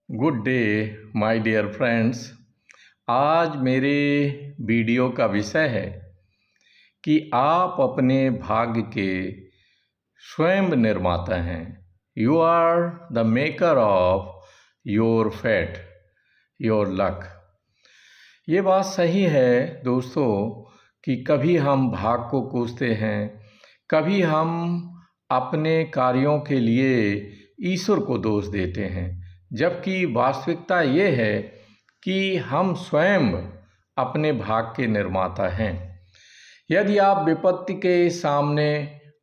Good day my dear friends. आज मेरे video का विषय है कि आप अपने भाग्य के स्वयं निर्माता हैं। You are the maker of your fate, your luck. ये बात सही है दोस्तों कि कभी हम भाग्य को कोसते हैं, कभी हम अपने कार्यों के लिए ईश्वर को दोष देते हैं, जबकि वास्तविकता ये है कि हम स्वयं अपने भाग्य के निर्माता हैं। यदि आप विपत्ति के सामने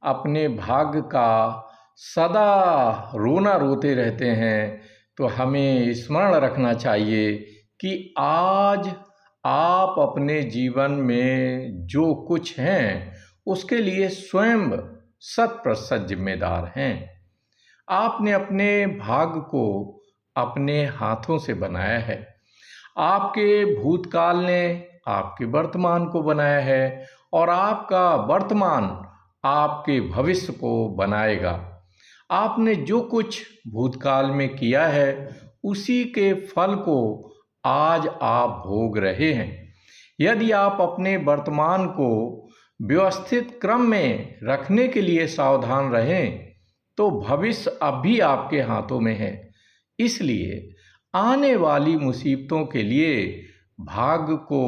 अपने भाग्य का सदा रोना रोते रहते हैं तो हमें स्मरण रखना चाहिए कि आज आप अपने जीवन में जो कुछ हैं उसके लिए स्वयं 100% जिम्मेदार हैं। आपने अपने भाग्य को अपने हाथों से बनाया है। आपके भूतकाल ने आपके वर्तमान को बनाया है और आपका वर्तमान आपके भविष्य को बनाएगा। आपने जो कुछ भूतकाल में किया है उसी के फल को आज आप भोग रहे हैं। यदि आप अपने वर्तमान को व्यवस्थित क्रम में रखने के लिए सावधान रहें तो भविष्य अब भी आपके हाथों में है। इसलिए आने वाली मुसीबतों के लिए भाग्य को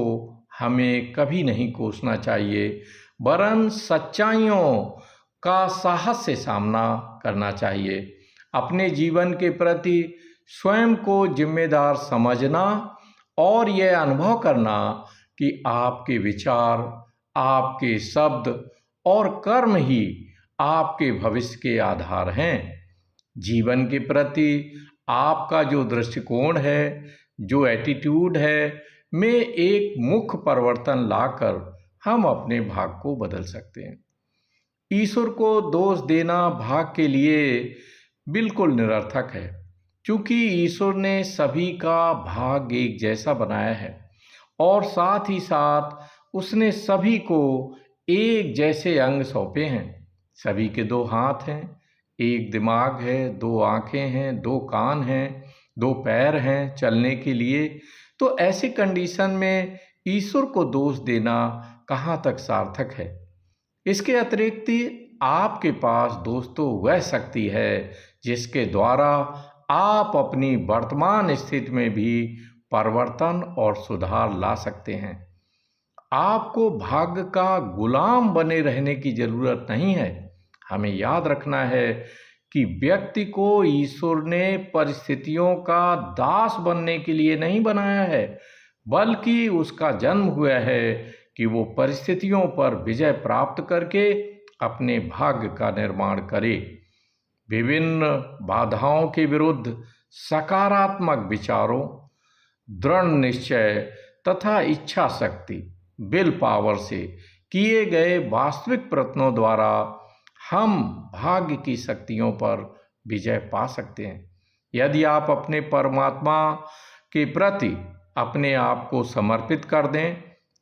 हमें कभी नहीं कोसना चाहिए, वरन सच्चाइयों का साहस से सामना करना चाहिए। अपने जीवन के प्रति स्वयं को जिम्मेदार समझना और यह अनुभव करना कि आपके विचार, आपके शब्द और कर्म ही आपके भविष्य के आधार हैं। जीवन के प्रति आपका जो दृष्टिकोण है, जो एटीट्यूड है, में एक मुख्य परिवर्तन लाकर हम अपने भाग्य को बदल सकते हैं। ईश्वर को दोष देना भाग्य के लिए बिल्कुल निरर्थक है, क्योंकि ईश्वर ने सभी का भाग्य एक जैसा बनाया है और साथ ही साथ उसने सभी को एक जैसे अंग सौंपे हैं। सभी के 2 हाथ हैं, एक दिमाग है, 2 आँखें हैं, 2 कान हैं, 2 पैर हैं चलने के लिए। तो ऐसी कंडीशन में ईश्वर को दोष देना कहाँ तक सार्थक है। इसके अतिरिक्त आपके पास दोस्तों वह शक्ति है जिसके द्वारा आप अपनी वर्तमान स्थिति में भी परिवर्तन और सुधार ला सकते हैं। आपको भाग्य का गुलाम बने रहने की जरूरत नहीं है। हमें याद रखना है कि व्यक्ति को ईश्वर ने परिस्थितियों का दास बनने के लिए नहीं बनाया है, बल्कि उसका जन्म हुआ है कि वो परिस्थितियों पर विजय प्राप्त करके अपने भाग्य का निर्माण करे। विभिन्न बाधाओं के विरुद्ध सकारात्मक विचारों, दृढ़ निश्चय तथा इच्छा शक्ति, विल पावर से किए गए वास्तविक प्रयत्नों द्वारा हम भाग्य की शक्तियों पर विजय पा सकते हैं। यदि आप अपने परमात्मा के प्रति अपने आप को समर्पित कर दें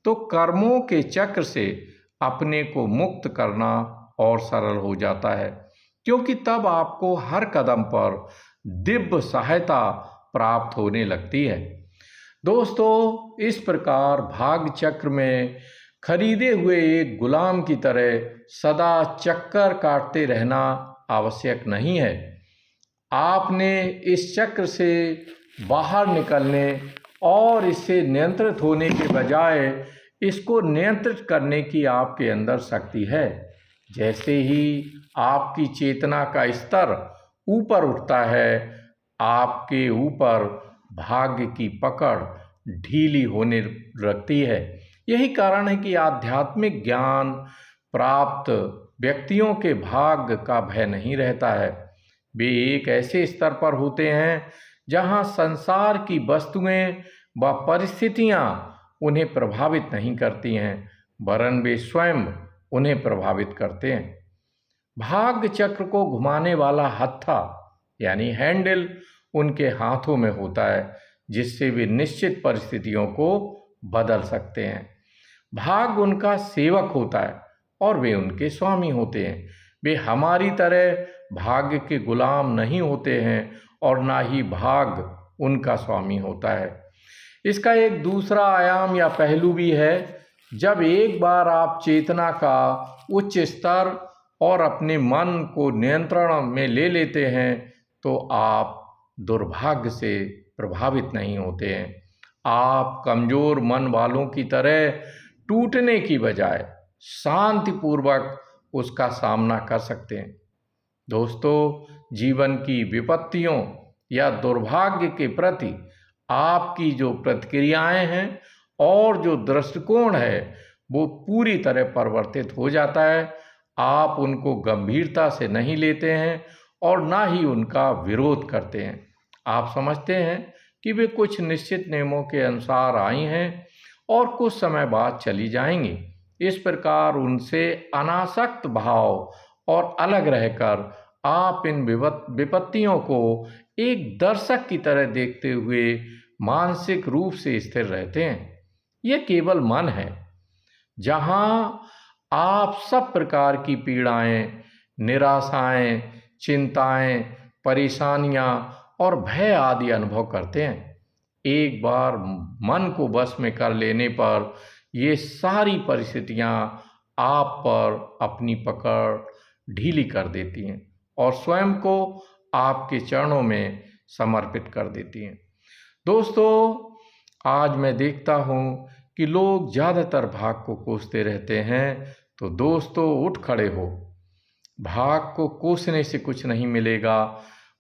तो कर्मों के चक्र से अपने को मुक्त करना और सरल हो जाता है, क्योंकि तब आपको हर कदम पर दिव्य सहायता प्राप्त होने लगती है। दोस्तों, इस प्रकार भाग्य चक्र में खरीदे हुए एक गुलाम की तरह सदा चक्कर काटते रहना आवश्यक नहीं है। आपने इस चक्र से बाहर निकलने और इससे नियंत्रित होने के बजाय इसको नियंत्रित करने की आपके अंदर शक्ति है। जैसे ही आपकी चेतना का स्तर ऊपर उठता है, आपके ऊपर भाग्य की पकड़ ढीली होने लगती है। यही कारण है कि आध्यात्मिक ज्ञान प्राप्त व्यक्तियों के भाग्य का भय नहीं रहता है। वे एक ऐसे स्तर पर होते हैं जहां संसार की वस्तुएं व परिस्थितियां उन्हें प्रभावित नहीं करती हैं, वरन वे स्वयं उन्हें प्रभावित करते हैं। भाग्य चक्र को घुमाने वाला हत्था यानी हैंडल उनके हाथों में होता है, जिससे वे निश्चित परिस्थितियों को बदल सकते हैं। भाग्य उनका सेवक होता है और वे उनके स्वामी होते हैं। वे हमारी तरह भाग्य के गुलाम नहीं होते हैं और ना ही भाग्य उनका स्वामी होता है। इसका एक दूसरा आयाम या पहलू भी है। जब एक बार आप चेतना का उच्च स्तर और अपने मन को नियंत्रण में ले लेते हैं तो आप दुर्भाग्य से प्रभावित नहीं होते हैं। आप कमज़ोर मन वालों की तरह टूटने की बजाय शांतिपूर्वक उसका सामना कर सकते हैं। दोस्तों, जीवन की विपत्तियों या दुर्भाग्य के प्रति आपकी जो प्रतिक्रियाएं हैं और जो दृष्टिकोण है वो पूरी तरह परिवर्तित हो जाता है। आप उनको गंभीरता से नहीं लेते हैं और ना ही उनका विरोध करते हैं। आप समझते हैं कि वे कुछ निश्चित नियमों के अनुसार आई हैं और कुछ समय बाद चली जाएंगी। इस प्रकार उनसे अनासक्त भाव और अलग रहकर आप इन विपत्तियों को एक दर्शक की तरह देखते हुए मानसिक रूप से स्थिर रहते हैं। यह केवल मन है जहां आप सब प्रकार की पीड़ाएं, निराशाएं, चिंताएं, परेशानियां और भय आदि अनुभव करते हैं। एक बार मन को वश में कर लेने पर ये सारी परिस्थितियां आप पर अपनी पकड़ ढीली कर देती हैं और स्वयं को आपके चरणों में समर्पित कर देती हैं। दोस्तों, आज मैं देखता हूँ कि लोग ज़्यादातर भाग को कोसते रहते हैं। तो दोस्तों, उठ खड़े हो। भाग को कोसने से कुछ नहीं मिलेगा।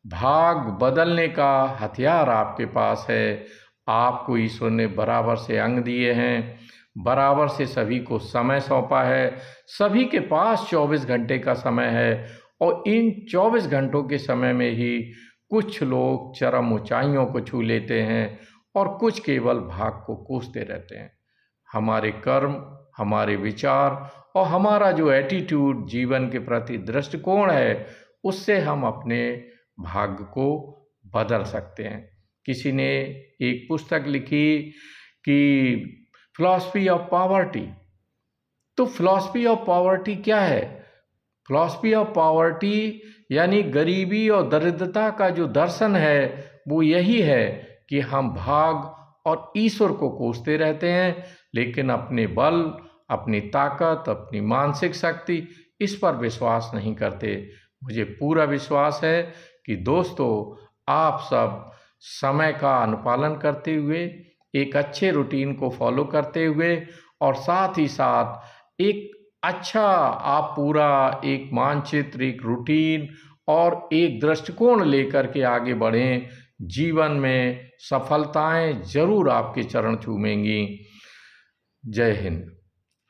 भाग बदलने का हथियार आपके पास है। आपको ईश्वर ने बराबर से अंग दिए हैं, बराबर से सभी को समय सौंपा है। सभी के पास 24 घंटे का समय है और इन 24 घंटों के समय में ही कुछ लोग चरम ऊंचाइयों को छू लेते हैं और कुछ केवल भाग को कोसते रहते हैं। हमारे कर्म, हमारे विचार और हमारा जो एटीट्यूड, जीवन के प्रति दृष्टिकोण है, उससे हम अपने भाग्य को बदल सकते हैं। किसी ने एक पुस्तक लिखी कि फिलॉसफी ऑफ पॉवर्टी। तो फिलॉसफी ऑफ पॉवर्टी क्या है? फिलॉसफी ऑफ पॉवर्टी यानी गरीबी और दरिद्रता का जो दर्शन है वो यही है कि हम भाग और ईश्वर को कोसते रहते हैं, लेकिन अपने बल, अपनी ताकत, अपनी मानसिक शक्ति, इस पर विश्वास नहीं करते। मुझे पूरा विश्वास है कि दोस्तों, आप सब समय का अनुपालन करते हुए, एक अच्छे रूटीन को फॉलो करते हुए और साथ ही साथ एक अच्छा आप पूरा एक मानचित्र, एक रूटीन और एक दृष्टिकोण लेकर के आगे बढ़ें। जीवन में सफलताएं जरूर आपके चरण चूमेंगी। जय हिंद।